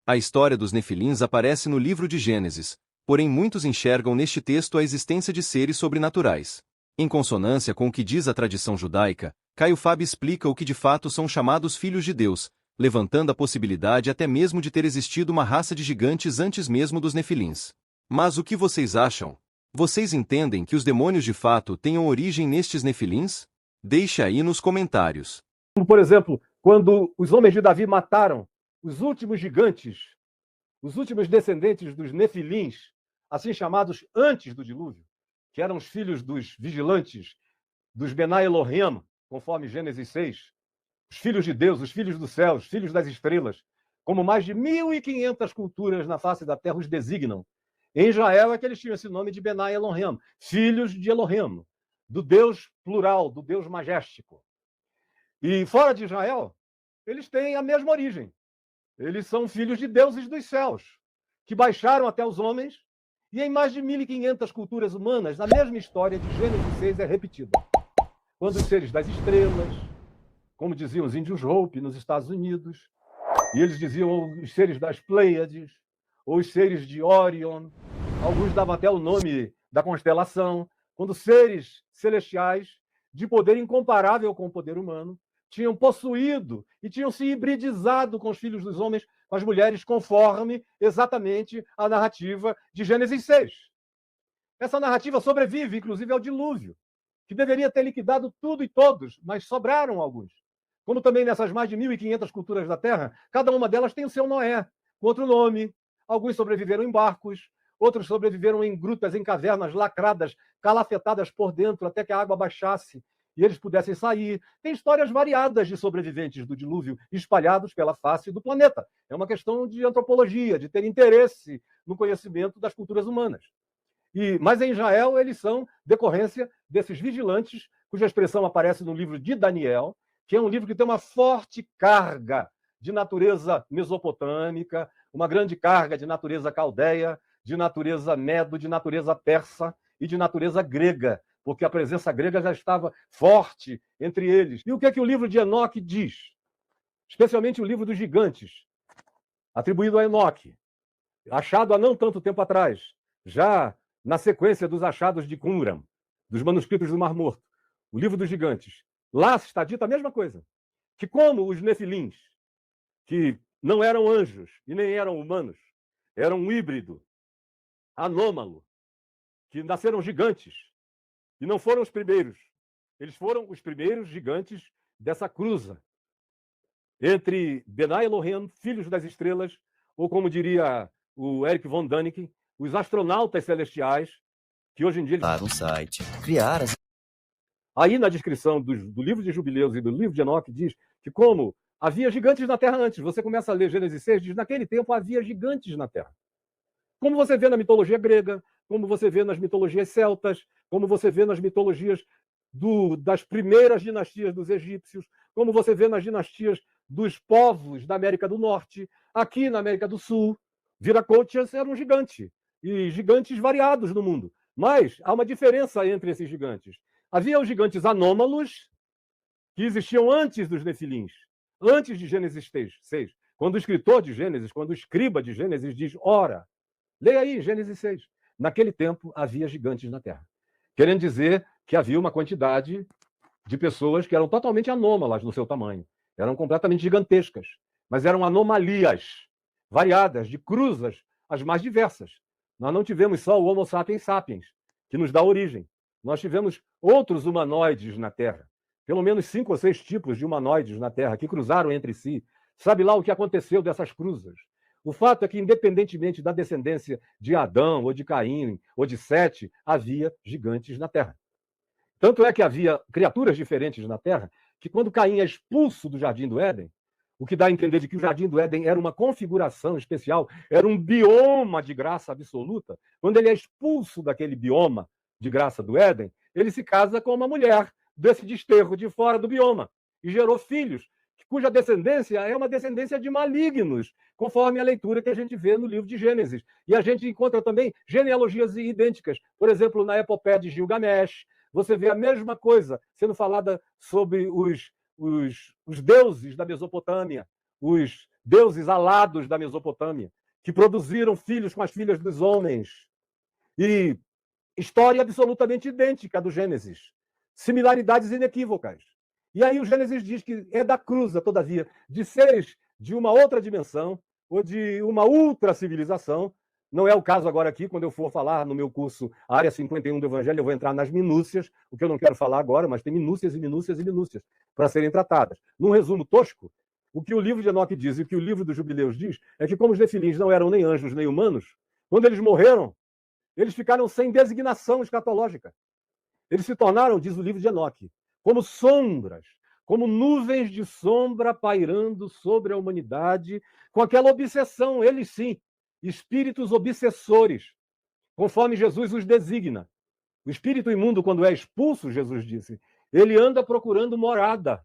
A história dos Nefilins aparece no livro de Gênesis, porém muitos enxergam neste texto a existência de seres sobrenaturais. Em consonância com o que diz a tradição judaica, Caio Fábio explica o que de fato são chamados filhos de Deus, levantando a possibilidade até mesmo de ter existido uma raça de gigantes antes mesmo dos Nefilins. Mas o que vocês acham? Vocês entendem que os demônios de fato tenham origem nestes Nefilins? Deixe aí nos comentários. Como, por exemplo, quando os homens de Davi mataram os últimos gigantes, os últimos descendentes dos Nefilins, assim chamados antes do dilúvio, que eram os filhos dos vigilantes, dos Benai Elohim, conforme Gênesis 6, os filhos de Deus, os filhos do céu, os filhos das estrelas, como mais de 1.500 culturas na face da terra os designam. Em Israel é que eles tinham esse nome de Benai Elohim, filhos de Elohim, do Deus plural, do Deus majéstico. E fora de Israel, eles têm a mesma origem. Eles são filhos de deuses dos céus, que baixaram até os homens, e em mais de 1.500 culturas humanas, a mesma história de Gênesis 6 é repetida. Quando os seres das estrelas, como diziam os índios Hopi nos Estados Unidos, e eles diziam os seres das Pleiades, ou os seres de Orion, alguns davam até o nome da constelação, quando seres celestiais, de poder incomparável com o poder humano, tinham possuído e tinham se hibridizado com os filhos dos homens, com as mulheres, conforme exatamente a narrativa de Gênesis 6. Essa narrativa sobrevive, inclusive, ao dilúvio, que deveria ter liquidado tudo e todos, mas sobraram alguns. Como também nessas mais de 1.500 culturas da Terra, cada uma delas tem o seu Noé, com outro nome. Alguns sobreviveram em barcos, outros sobreviveram em grutas, em cavernas lacradas, calafetadas por dentro, até que a água baixasse e eles pudessem sair. Tem histórias variadas de sobreviventes do dilúvio espalhados pela face do planeta. É uma questão de antropologia, de ter interesse no conhecimento das culturas humanas. Mas em Israel eles são decorrência desses vigilantes, cuja expressão aparece no livro de Daniel, que é um livro que tem uma forte carga de natureza mesopotâmica, uma grande carga de natureza caldeia, de natureza medo, de natureza persa e de natureza grega, porque a presença grega já estava forte entre eles. E o que é que o livro de Enoque diz? Especialmente o livro dos gigantes, atribuído a Enoque, achado há não tanto tempo atrás, já na sequência dos achados de Qumran, dos manuscritos do Mar Morto, o livro dos gigantes. Lá está dita a mesma coisa, que como os Nefilins, que não eram anjos e nem eram humanos, eram um híbrido anômalo, que nasceram gigantes, e não foram os primeiros. Eles foram os primeiros gigantes dessa cruza entre Benai Elohim, filhos das estrelas, ou como diria o Eric von Däniken, os astronautas celestiais, que hoje em dia... Para um site, criar as... Aí na descrição do livro de Jubileus e do livro de Enoque diz que como havia gigantes na Terra antes, você começa a ler Gênesis 6, diz naquele tempo havia gigantes na Terra. Como você vê na mitologia grega, como você vê nas mitologias celtas, como você vê nas mitologias das primeiras dinastias dos egípcios, como você vê nas dinastias dos povos da América do Norte, aqui na América do Sul, Viracochas era um gigante, e gigantes variados no mundo. Mas há uma diferença entre esses gigantes. Havia os gigantes anômalos, que existiam antes dos Nefilins, antes de Gênesis 6. Quando o escritor de Gênesis, quando o escriba de Gênesis diz, ora, leia aí Gênesis 6. Naquele tempo havia gigantes na Terra. Querendo dizer que havia uma quantidade de pessoas que eram totalmente anômalas no seu tamanho. Eram completamente gigantescas, mas eram anomalias variadas, de cruzas as mais diversas. Nós não tivemos só o Homo sapiens sapiens, que nos dá origem. Nós tivemos outros humanoides na Terra. Pelo menos 5 ou 6 tipos de humanoides na Terra que cruzaram entre si. Sabe lá o que aconteceu dessas cruzas? O fato é que, independentemente da descendência de Adão, ou de Caim, ou de Sete, havia gigantes na Terra. Tanto é que havia criaturas diferentes na Terra, que quando Caim é expulso do Jardim do Éden, o que dá a entender de que o Jardim do Éden era uma configuração especial, era um bioma de graça absoluta, quando ele é expulso daquele bioma de graça do Éden, ele se casa com uma mulher desse desterro de fora do bioma, e gerou filhos, cuja descendência é uma descendência de malignos, conforme a leitura que a gente vê no livro de Gênesis. E a gente encontra também genealogias idênticas. Por exemplo, na epopeia de Gilgamesh, você vê a mesma coisa sendo falada sobre os deuses da Mesopotâmia, os deuses alados da Mesopotâmia, que produziram filhos com as filhas dos homens. E história absolutamente idêntica do Gênesis. Similaridades inequívocas. E aí o Gênesis diz que é da cruza, todavia, de seres de uma outra dimensão ou de uma ultra civilização. Não é o caso agora aqui, quando eu for falar no meu curso Área 51 do Evangelho, eu vou entrar nas minúcias, o que eu não quero falar agora, mas tem minúcias e minúcias e minúcias para serem tratadas. Num resumo tosco, o que o livro de Enoque diz e o que o livro dos Jubileus diz é que, como os nefilins não eram nem anjos nem humanos, quando eles morreram, eles ficaram sem designação escatológica. Eles se tornaram, diz o livro de Enoque, como sombras, como nuvens de sombra pairando sobre a humanidade, com aquela obsessão, eles sim, espíritos obsessores, conforme Jesus os designa. O espírito imundo, quando é expulso, Jesus disse, ele anda procurando morada,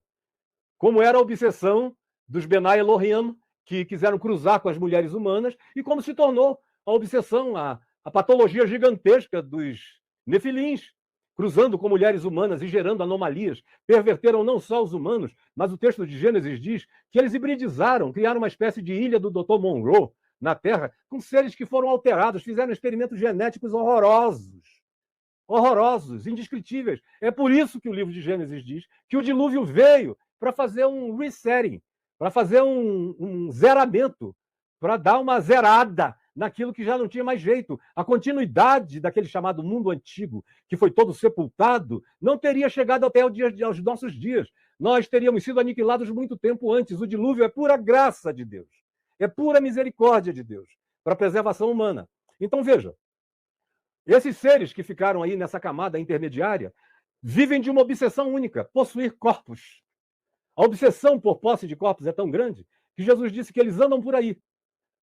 como era a obsessão dos Benai Elohim, que quiseram cruzar com as mulheres humanas, e como se tornou a obsessão, a patologia gigantesca dos nefilins, cruzando com mulheres humanas e gerando anomalias. Perverteram não só os humanos, mas o texto de Gênesis diz que eles hibridizaram, criaram uma espécie de ilha do Dr. Monroe na Terra, com seres que foram alterados, fizeram experimentos genéticos horrorosos. Horrorosos, indescritíveis. É por isso que o livro de Gênesis diz que o dilúvio veio para fazer um resetting, para fazer um zeramento, para dar uma zerada naquilo que já não tinha mais jeito. A continuidade daquele chamado mundo antigo, que foi todo sepultado, não teria chegado até aos nossos dias. Nós teríamos sido aniquilados muito tempo antes. O dilúvio é pura graça de Deus. É pura misericórdia de Deus para a preservação humana. Então, veja, esses seres que ficaram aí nessa camada intermediária vivem de uma obsessão única, possuir corpos. A obsessão por posse de corpos é tão grande que Jesus disse que eles andam por aí,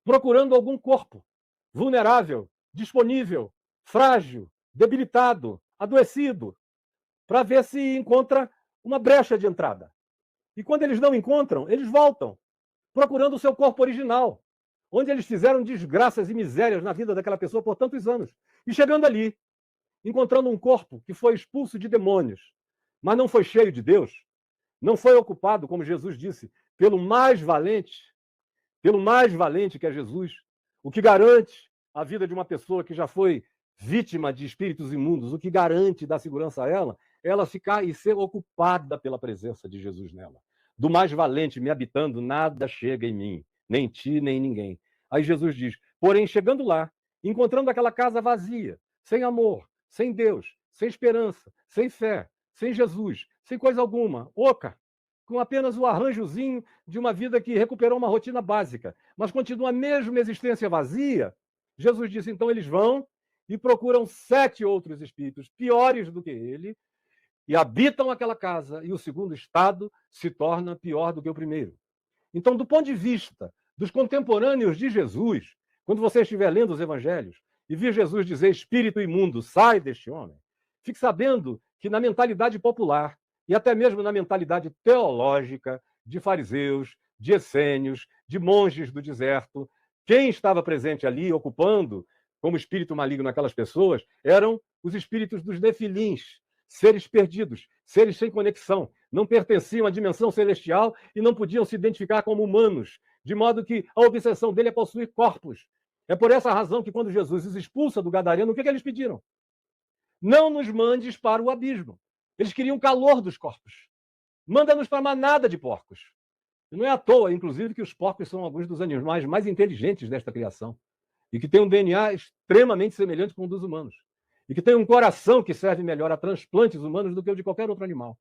procurando algum corpo vulnerável, disponível, frágil, debilitado, adoecido, para ver se encontra uma brecha de entrada. E quando eles não encontram, eles voltam, procurando o seu corpo original, onde eles fizeram desgraças e misérias na vida daquela pessoa por tantos anos. E chegando ali, encontrando um corpo que foi expulso de demônios, mas não foi cheio de Deus, não foi ocupado, como Jesus disse, pelo mais valente que é Jesus, o que garante a vida de uma pessoa que já foi vítima de espíritos imundos, o que garante dar segurança a ela ficar e ser ocupada pela presença de Jesus nela. Do mais valente me habitando, nada chega em mim, nem ti, nem ninguém. Aí Jesus diz, porém, chegando lá, encontrando aquela casa vazia, sem amor, sem Deus, sem esperança, sem fé, sem Jesus, sem coisa alguma, oca, com apenas o arranjozinho de uma vida que recuperou uma rotina básica, mas continua a mesma existência vazia, Jesus disse, então eles vão e procuram 7 outros espíritos piores do que ele e habitam aquela casa, e o segundo estado se torna pior do que o primeiro. Então, do ponto de vista dos contemporâneos de Jesus, quando você estiver lendo os evangelhos e vir Jesus dizer, espírito imundo, sai deste homem, fique sabendo que na mentalidade popular, e até mesmo na mentalidade teológica de fariseus, de essênios, de monges do deserto, quem estava presente ali, ocupando como espírito maligno aquelas pessoas, eram os espíritos dos nefilins, seres perdidos, seres sem conexão, não pertenciam à dimensão celestial e não podiam se identificar como humanos, de modo que a obsessão dele é possuir corpos. É por essa razão que quando Jesus os expulsa do Gadareno, o que eles pediram? Não nos mandes para o abismo. Eles queriam o calor dos corpos. Manda-nos para a manada de porcos. E não é à toa, inclusive, que os porcos são alguns dos animais mais inteligentes desta criação e que têm um DNA extremamente semelhante com o dos humanos e que têm um coração que serve melhor a transplantes humanos do que o de qualquer outro animal.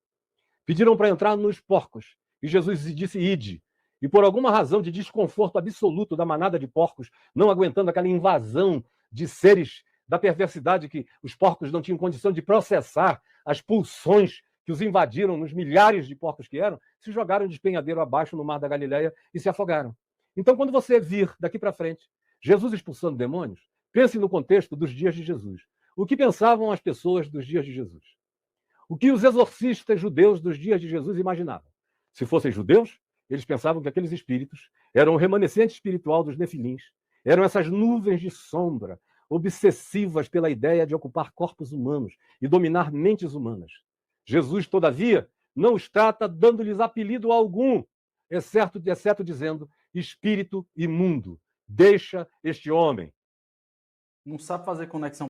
Pediram para entrar nos porcos e Jesus disse, ide. E por alguma razão de desconforto absoluto da manada de porcos, não aguentando aquela invasão de seres da perversidade que os porcos não tinham condição de processar, as pulsões que os invadiram nos milhares de porcos que eram, se jogaram de despenhadeiro abaixo no mar da Galileia e se afogaram. Então, quando você vir daqui para frente Jesus expulsando demônios, pense no contexto dos dias de Jesus. O que pensavam as pessoas dos dias de Jesus? O que os exorcistas judeus dos dias de Jesus imaginavam? Se fossem judeus, eles pensavam que aqueles espíritos eram o remanescente espiritual dos nefilins, eram essas nuvens de sombra, obsessivas pela ideia de ocupar corpos humanos e dominar mentes humanas. Jesus, todavia, não os trata dando-lhes apelido algum, exceto dizendo espírito imundo. Deixa este homem. Não sabe fazer conexão